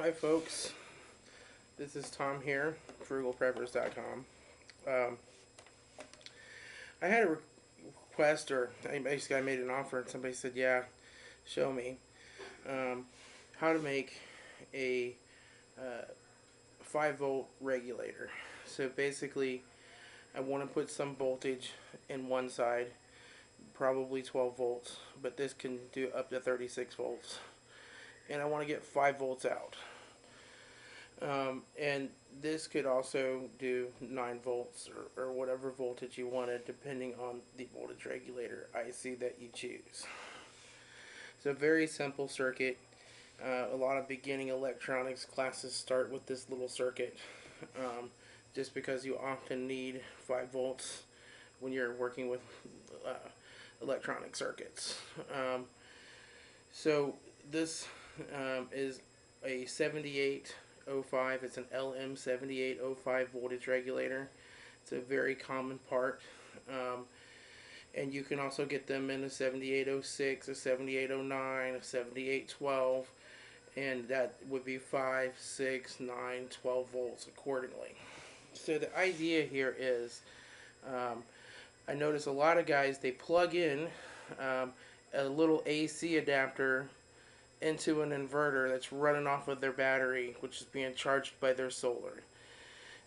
Hi folks, this is Tom here, frugalpreppers.com. I had a request, or I made an offer, and somebody said, yeah, show me how to make a 5-volt regulator. So basically, I want to put some voltage in one side, probably 12 volts, but this can do up to 36 volts. And I want to get 5 volts out. And this could also do 9 volts or whatever voltage you wanted, depending on the voltage regulator IC that you choose. It's a very simple circuit. A lot of beginning electronics classes start with this little circuit, just because you often need 5 volts when you're working with electronic circuits. So this is a 7805. It's an LM7805 voltage regulator. It's a very common part. And you can also get them in a 7806, a 7809, a 7812, and that would be 5, 6, 9, 12 volts accordingly. So the idea here is, I notice a lot of guys, they plug in a little AC adapter into an inverter that's running off of their battery, which is being charged by their solar.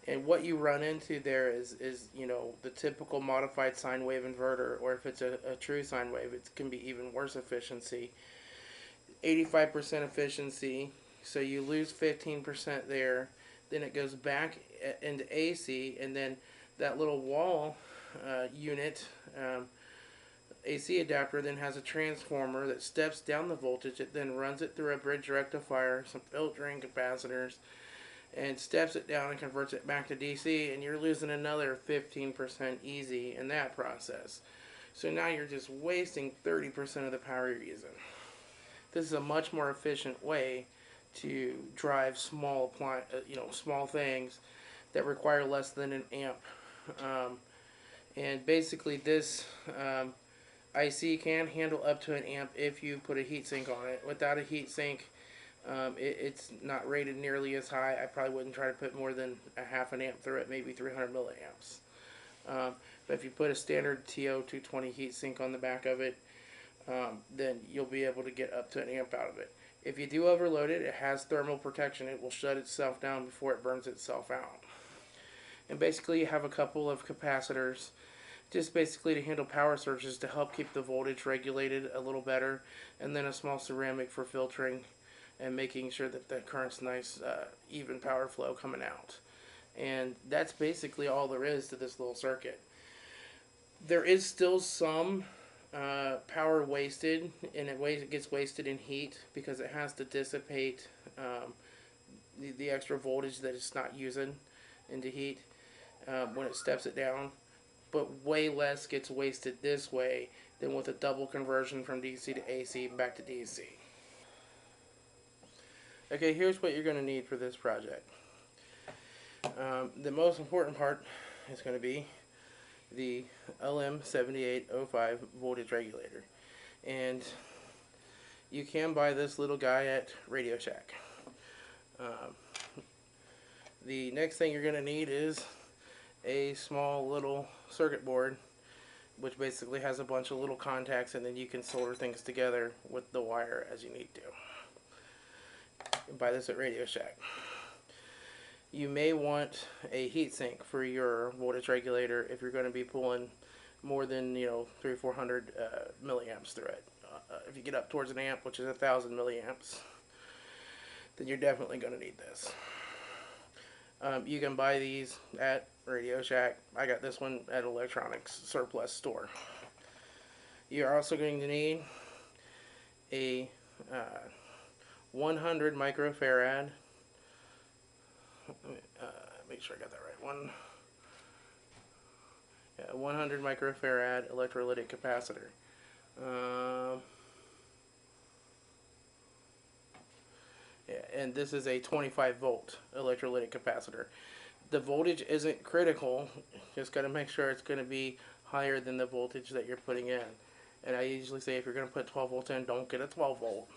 And what you run into there is the typical modified sine wave inverter, or if it's a true sine wave, it can be even worse efficiency. 85% efficiency, so you lose 15% there. Then it goes back into AC, and then that little wall unit, AC adapter, then has a transformer that steps down the voltage. It then runs it through a bridge rectifier, some filtering capacitors, and steps it down and converts it back to DC, and you're losing another 15% easy in that process. So now you're just wasting 30% of the power you're using. This is a much more efficient way to drive small things that require less than an amp. And basically this IC can handle up to an amp if you put a heatsink on it. Without a heatsink, it's not rated nearly as high. I probably wouldn't try to put more than a half an amp through it, maybe 300 milliamps. But if you put a standard TO220 heatsink on the back of it, then you'll be able to get up to an amp out of it. If you do overload it, it has thermal protection. It will shut itself down before it burns itself out. And basically you have a couple of capacitors, just basically to handle power surges to help keep the voltage regulated a little better, and then a small ceramic for filtering and making sure that the current's nice, even power flow coming out. And that's basically all there is to this little circuit. There is still some power wasted, and it gets wasted in heat because it has to dissipate the extra voltage that it's not using into heat when it steps it down. But way less gets wasted this way than with a double conversion from DC to AC back to DC. Okay, here's what you're going to need for this project. The most important part is going to be the LM7805 voltage regulator. And you can buy this little guy at Radio Shack. The next thing you're going to need is a small little circuit board, which basically has a bunch of little contacts, and then you can solder things together with the wire as you need to. You can buy this at Radio Shack. You may want a heatsink for your voltage regulator if you're going to be pulling more than 300 or 400 milliamps through it. If you get up towards an amp, which is 1,000 milliamps, then you're definitely going to need this. You can buy these at Radio Shack. I got this one at Electronics Surplus Store. You're also going to need a 100 microfarad. Make sure I got that right. 100 microfarad electrolytic capacitor. And this is a 25 volt electrolytic capacitor. The voltage isn't critical, just got to make sure it's going to be higher than the voltage that you're putting in. And I usually say if you're going to put 12 volts in, don't get a 12 volt.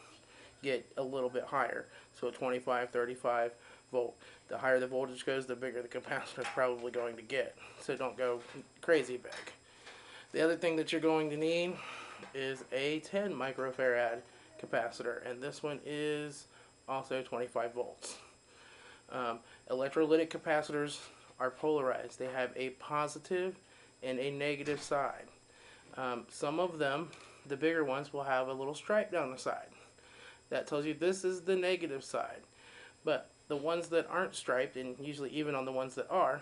get a little bit higher. So 25, 35 volt. The higher the voltage goes, the bigger the capacitor is probably going to get. So don't go crazy big. The other thing that you're going to need is a 10 microfarad capacitor, and this one is also 25 volts. Electrolytic capacitors are polarized. They have a positive and a negative side. Some of them, the bigger ones, will have a little stripe down the side. That tells you this is the negative side. But the ones that aren't striped, and usually even on the ones that are,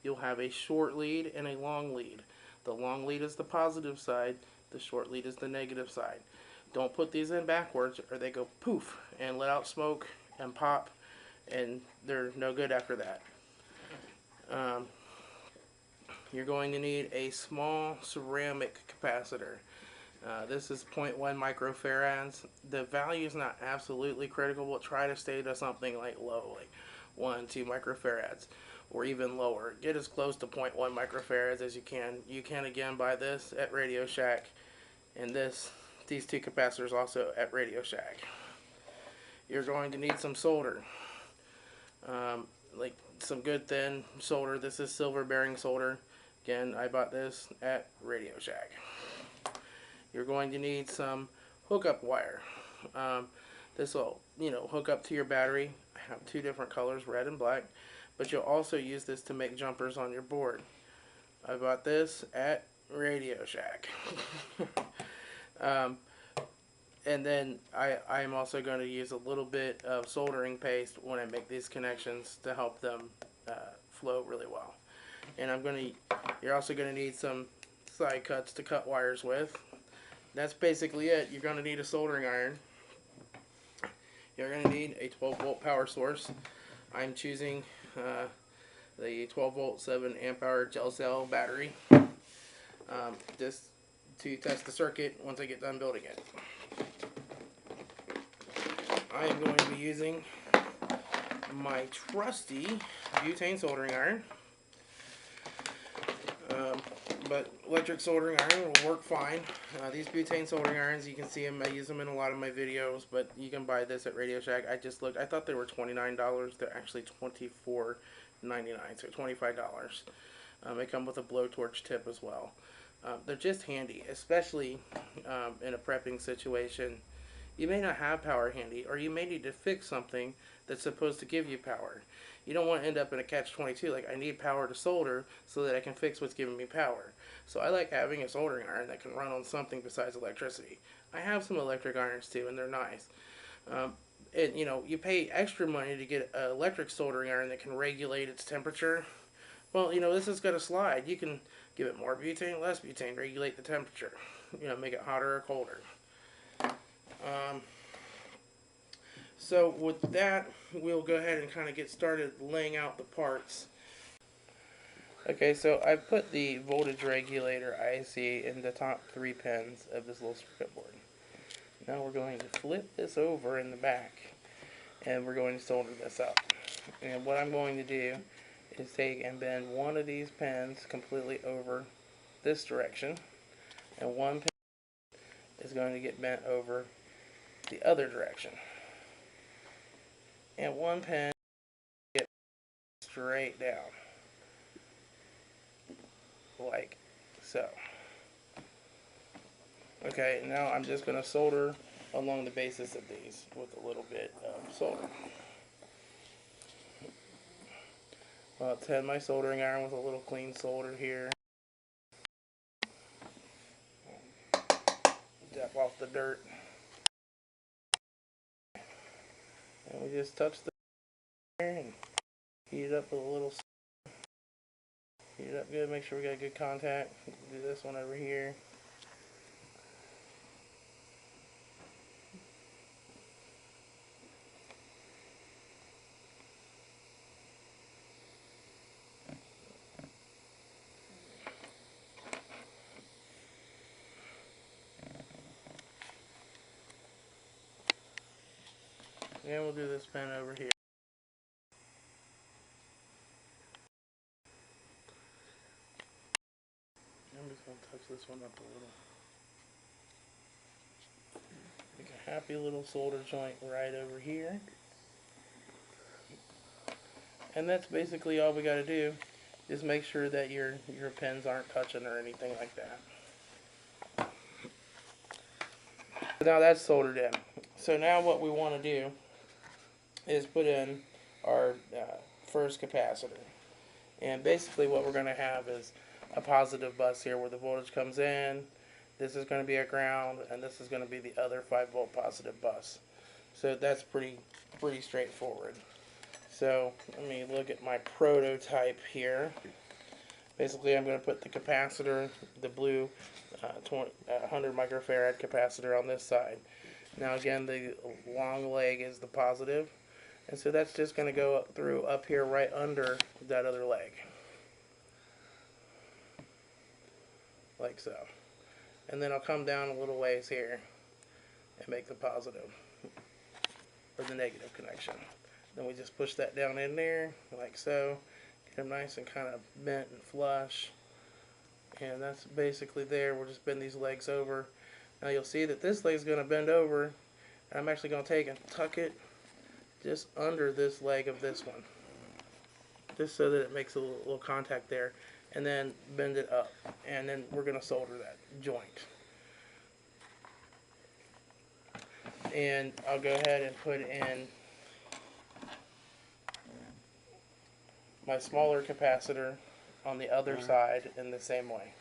you'll have a short lead and a long lead. The long lead is the positive side, the short lead is the negative side. Don't put these in backwards or they go poof and let out smoke and pop, and they're no good after that. You're going to need a small ceramic capacitor. This is 0.1 microfarads. The value is not absolutely critical, but try to stay to something like low, like 1, 2 microfarads, or even lower. Get as close to 0.1 microfarads as you can. You can again buy this at Radio Shack, and these two capacitors also at Radio Shack. You're going to need some solder, like some good thin solder. This is silver bearing solder. Again, I bought this at Radio Shack. You're going to need some hookup wire. This will, hook up to your battery. I have two different colors, red and black, but you'll also use this to make jumpers on your board. I bought this at Radio Shack. And then I'm also going to use a little bit of soldering paste when I make these connections to help them flow really well. And you're also going to need some side cuts to cut wires with. That's basically it. You're going to need a soldering iron. You're going to need a 12 volt power source. I'm choosing the 12 volt 7 amp hour gel cell battery just to test the circuit once I get done building it. I am going to be using my trusty butane soldering iron. But electric soldering iron will work fine. These butane soldering irons, you can see them. I use them in a lot of my videos, but you can buy this at Radio Shack. I just looked. I thought they were $29. They're actually $24.99, so $25. They come with a blowtorch tip as well. They're just handy, especially in a prepping situation. You may not have power handy, or you may need to fix something that's supposed to give you power. You don't want to end up in a catch-22, like I need power to solder so that I can fix what's giving me power. So I like having a soldering iron that can run on something besides electricity. I have some electric irons too, and they're nice. You pay extra money to get an electric soldering iron that can regulate its temperature. Well, this is going to slide. You can give it more butane, less butane, regulate the temperature. Make it hotter or colder. So with that, we'll go ahead and kind of get started laying out the parts. Okay, so I've put the voltage regulator IC in the top 3 pins of this little circuit board. Now we're going to flip this over in the back, and we're going to solder this up. And what I'm going to do is take and bend one of these pins completely over this direction, and one pin is going to get bent over the other direction. And one pin gets straight down, like so. Okay, now I'm just going to solder along the basis of these with a little bit of solder. I'll test my soldering iron with a little clean solder here. Dab off the dirt. And we just touch the air and heat it up with a little. Heat it up good, make sure we got good contact. Do this one over here. And we'll do this pen over here. I'm just going to touch this one up a little. Okay. happy little solder joint right over here. And that's basically all we got to do, is make sure that your pins aren't touching or anything like that. Now that's soldered in. So now what we want to do is put in our first capacitor. And basically what we're going to have is a positive bus here where the voltage comes in. This is going to be a ground, and this is going to be the other 5-volt positive bus. So that's pretty straightforward. So let me look at my prototype here. Basically, I'm going to put the capacitor, the blue 100 microfarad capacitor on this side. Now again, the long leg is the positive, and so that's just going to go up here right under that other leg, like so. And then I'll come down a little ways here and make the positive, or the negative connection. Then we just push that down in there, like so. Get them nice and kind of bent and flush. And that's basically there. We'll just bend these legs over. Now you'll see that this leg is going to bend over. And I'm actually going to take and tuck it just under this leg of this one, just so that it makes a little contact there. And then bend it up. And then we're going to solder that joint. And I'll go ahead and put in my smaller capacitor on the other side in the same way.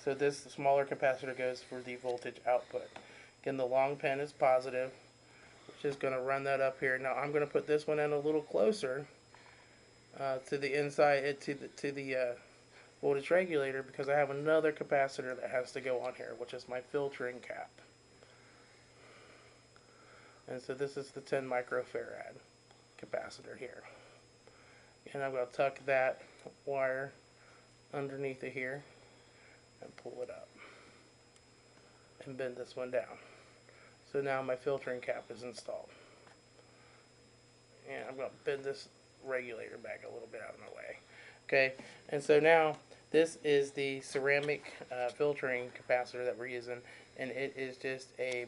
So this smaller capacitor goes for the voltage output. Again, the long pin is positive. We're just going to run that up here. Now I'm going to put this one in a little closer to the inside, to the voltage regulator, because I have another capacitor that has to go on here, which is my filtering cap. And so this is the 10 microfarad capacitor here. And I'm going to tuck that wire underneath it here and pull it up and bend this one down. So now my filtering cap is installed. And I'm going to bend this regulator back a little bit out of my way. Okay, and so now this is the ceramic filtering capacitor that we're using, and it is just a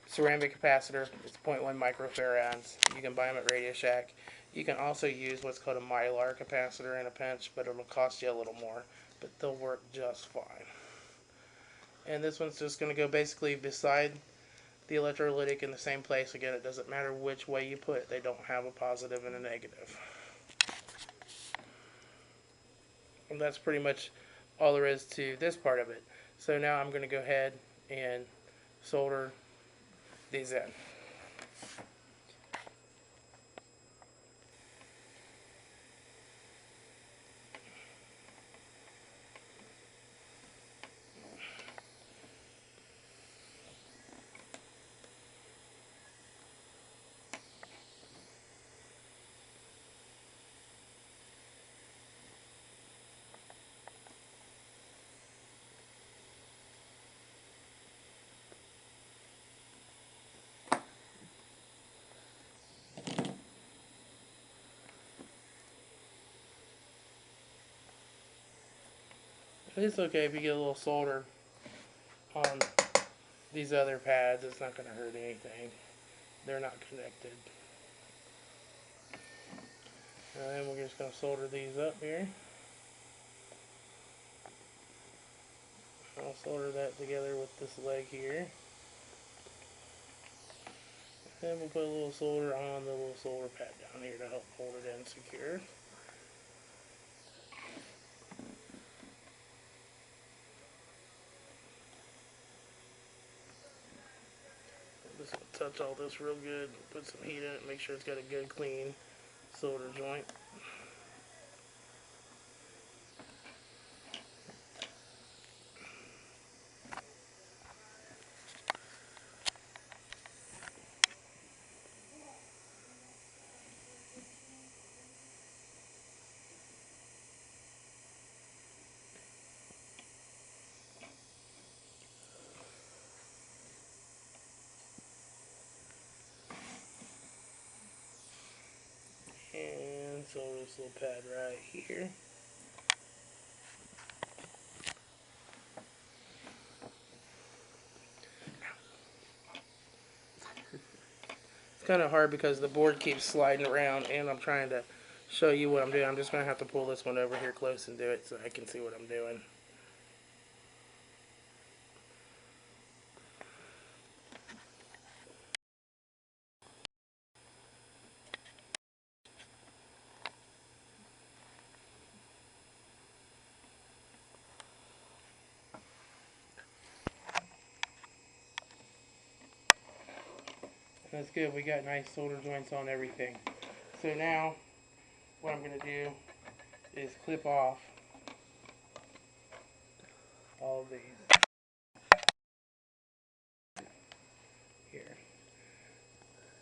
ceramic capacitor. It's 0.1 microfarads. You can buy them at Radio Shack. You can also use what's called a mylar capacitor in a pinch, but it'll cost you a little more, but they'll work just fine. And this one's just going to go basically beside the electrolytic in the same place. Again, it doesn't matter which way you put it. They don't have a positive and a negative. And that's pretty much all there is to this part of it. So now I'm going to go ahead and solder these in. It's okay if you get a little solder on these other pads. It's not going to hurt anything. They're not connected. And then we're just going to solder these up here. I'll solder that together with this leg here. And we'll put a little solder on the little solder pad down here to help hold it in secure. Just gonna touch all this real good, put some heat in it, make sure it's got a good clean solder joint. And solder this little pad right here. It's kind of hard because the board keeps sliding around and I'm trying to show you what I'm doing. I'm just going to have to pull this one over here close and do it so I can see what I'm doing. That's good. We got nice solder joints on everything. So now what I'm going to do is clip off all of these here.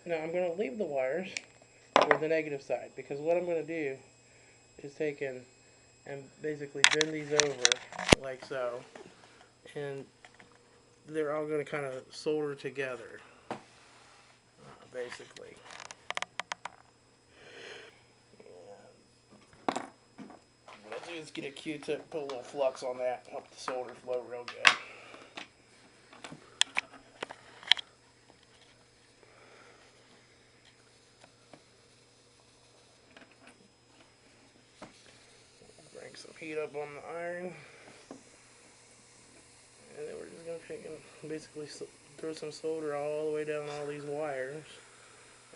Now I'm going to leave the wires for the negative side because what I'm going to do is take and basically bend these over like so, and they're all going to kind of solder together basically. What I'll do is get a Q-tip, put a little flux on that, help the solder flow real good. Bring some heat up on the iron. And then we're just going to take and basically throw some solder all the way down all these wires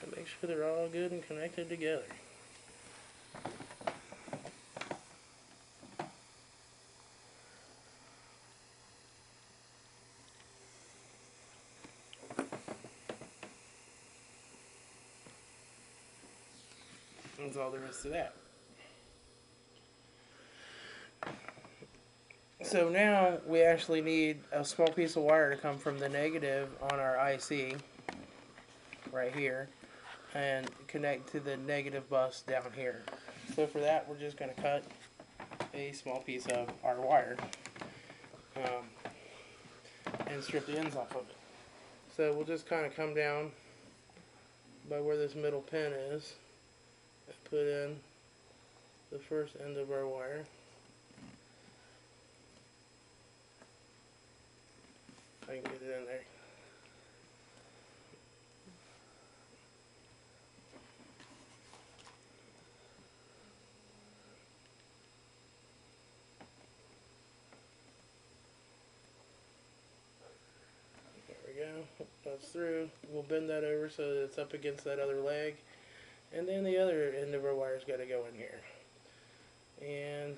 and make sure they're all good and connected together. That's all there is to that. So now we actually need a small piece of wire to come from the negative on our IC right here and connect to the negative bus down here. So for that we're just going to cut a small piece of our wire and strip the ends off of it. So we'll just kind of come down by where this middle pin is and put in the first end of our wire. I can get it in there. There we go. That's through. We'll bend that over so that it's up against that other leg. And then the other end of our wire's got to go in here. And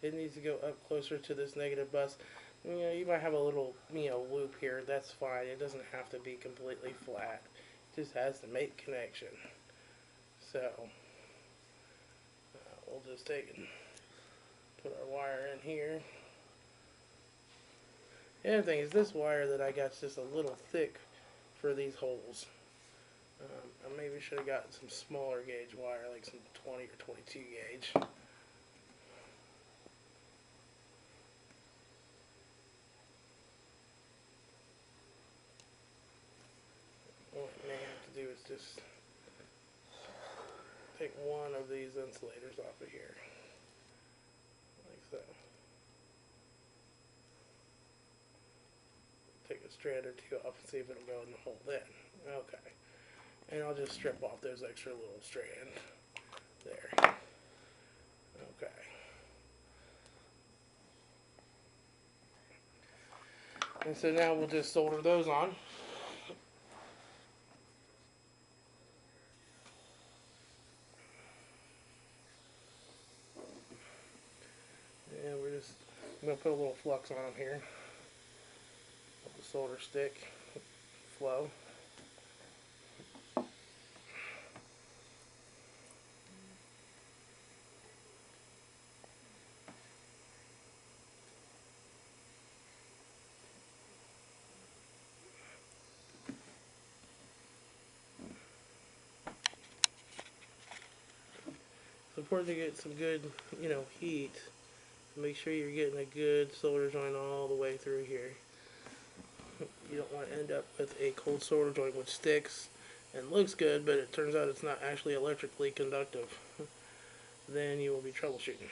it needs to go up closer to this negative bus. You know, you might have a little, loop here. That's fine. It doesn't have to be completely flat. It just has to make connection. So, we'll just take and put our wire in here. The other thing is this wire that I got is just a little thick for these holes. I maybe should have gotten some smaller gauge wire, like some 20 or 22 gauge. What I may have to do is just take one of these insulators off of here, like so. Take a strand or two off and see if it'll go in the hole then. Okay. And I'll just strip off those extra little strand there. Okay. And so now we'll just solder those on. And I'm going to put a little flux on them here. Let the solder stick flow. It's important to get some good, heat. Make sure you're getting a good solder joint all the way through here. You don't want to end up with a cold solder joint which sticks and looks good, but it turns out it's not actually electrically conductive. Then you will be troubleshooting.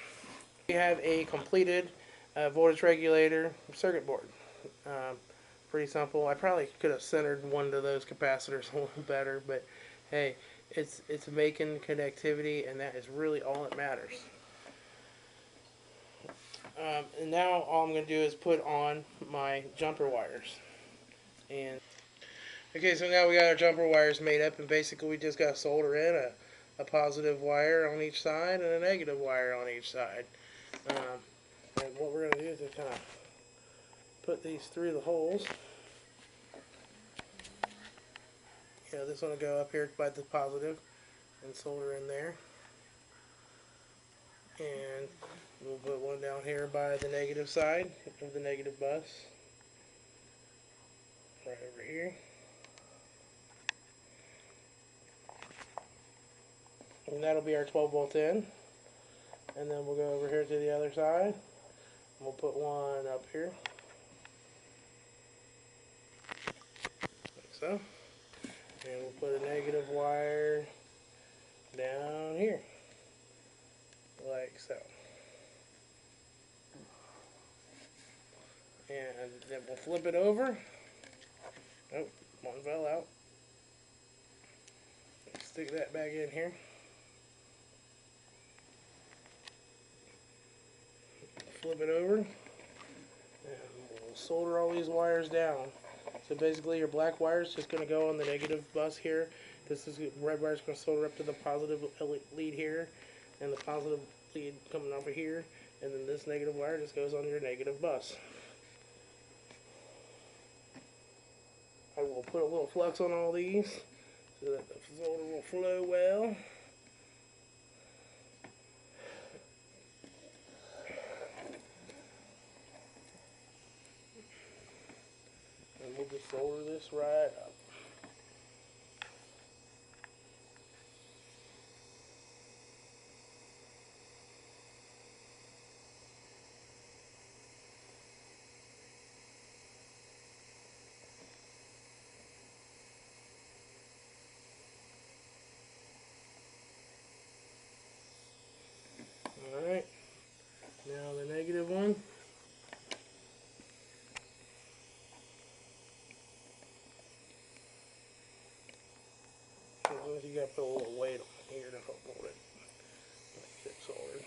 We have a completed voltage regulator circuit board. pretty simple. I probably could have centered one of those capacitors a little better, but hey, it's making connectivity, and that is really all that matters. And now all I'm going to do is put on my jumper wires. And okay, so now we got our jumper wires made up, and basically we just got to solder in a positive wire on each side and a negative wire on each side. And what we're going to do is just kind of put these through the holes. This one will go up here by the positive and solder in there. And we'll put one down here by the negative side of the negative bus. Right over here. And that'll be our 12 volt in. And then we'll go over here to the other side. And we'll put one up here. Like so. And we'll put a negative wire down here. Like so. And then we'll flip it over. Oh, one fell out. Stick that back in here. Flip it over. And we'll solder all these wires down. So basically your black wire is just going to go on the negative bus here. This is red wire is going to solder up to the positive lead here. And the positive lead coming over here. And then this negative wire just goes on your negative bus. I will put a little flux on all these so that the solder will flow well. And we'll just solder this right up. Alright, now the negative one. You gotta put a little weight on here to help hold it. Get it soldered.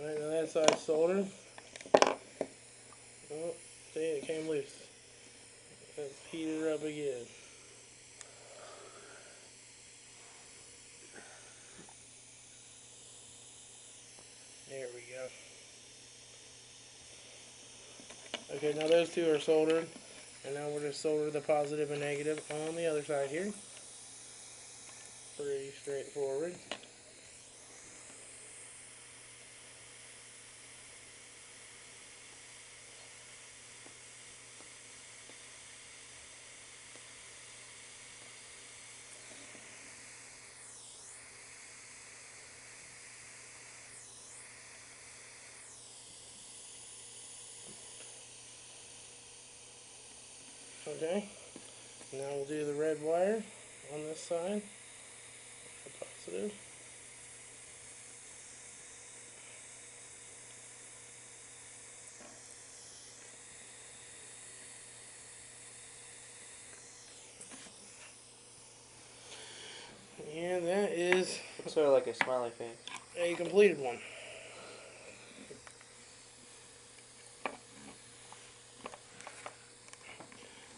Alright, now that side's soldered. Oh, see, it came loose. Let's heat it up again. There we go. Okay, now those two are soldered. And now we'll just solder the positive and negative on the other side here. Pretty straightforward. Okay, now we'll do the red wire on this side, the positive. And that is sort of like a smiley face. A completed one.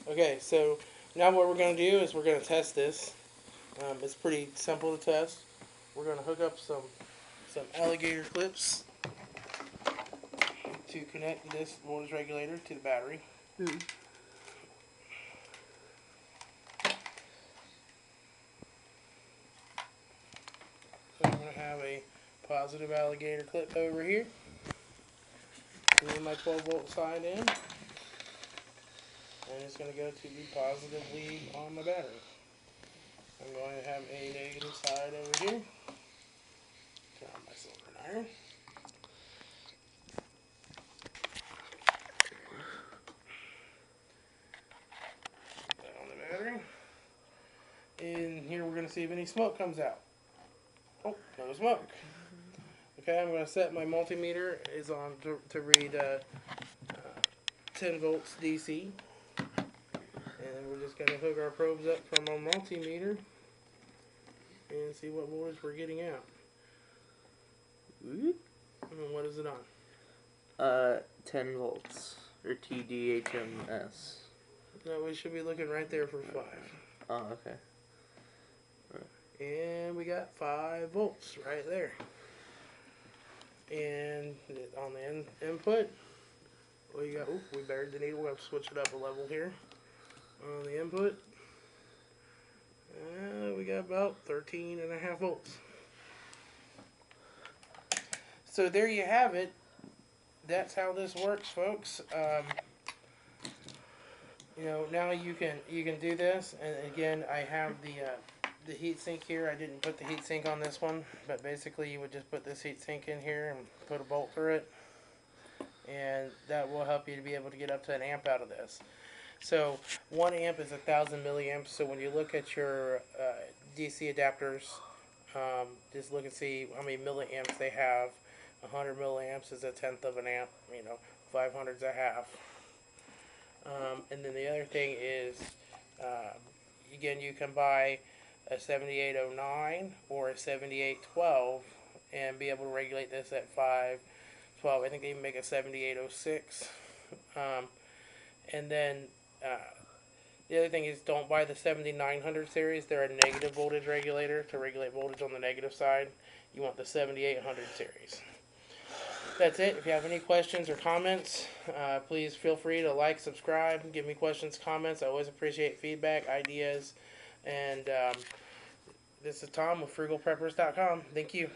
Okay, so now what we're going to do is we're going to test this. It's pretty simple to test. We're going to hook up some alligator clips to connect this voltage regulator to the battery. Mm. So I'm going to have a positive alligator clip over here. Put my 12 volt side in. And it's going to go to the positive lead on my battery. I'm going to have a negative side over here. Turn on my soldering iron. see if any smoke comes out. Oh, no smoke. Okay, I'm going to set my multimeter is on to read 10 volts DC. And we're just going to hook our probes up from our multimeter and see what voltage we're getting out. And what is it on? 10 volts, or TDHMS. No, we should be looking right there for 5. Oh, okay. And we got 5 volts right there. And on the input, we got, we buried the needle. We'll have to switch it up a level here. On the input, we got about 13.5 volts. So there you have it. That's how this works, folks. You know, now you can do this. And again, I have the heat sink here. I didn't put the heat sink on this one, but basically you would just put this heat sink in here and put a bolt through it, and that will help you to be able to get up to an amp out of this. So 1 amp is 1,000 milliamps. So when you look at your DC adapters, just look and see how many milliamps they have. 100 milliamps is 1/10 of an amp. 500 is a half. And then the other thing is, again, you can buy a 7809 or a 7812 and be able to regulate this at 512. I think they even make a 7806. And then the other thing is, don't buy the 7900 series. They're a negative voltage regulator to regulate voltage on the negative side. You want the 7800 series. That's it. If you have any questions or comments, please feel free to like, subscribe, give me questions, comments. I always appreciate feedback, ideas. And this is Tom with FrugalPreppers.com. Thank you.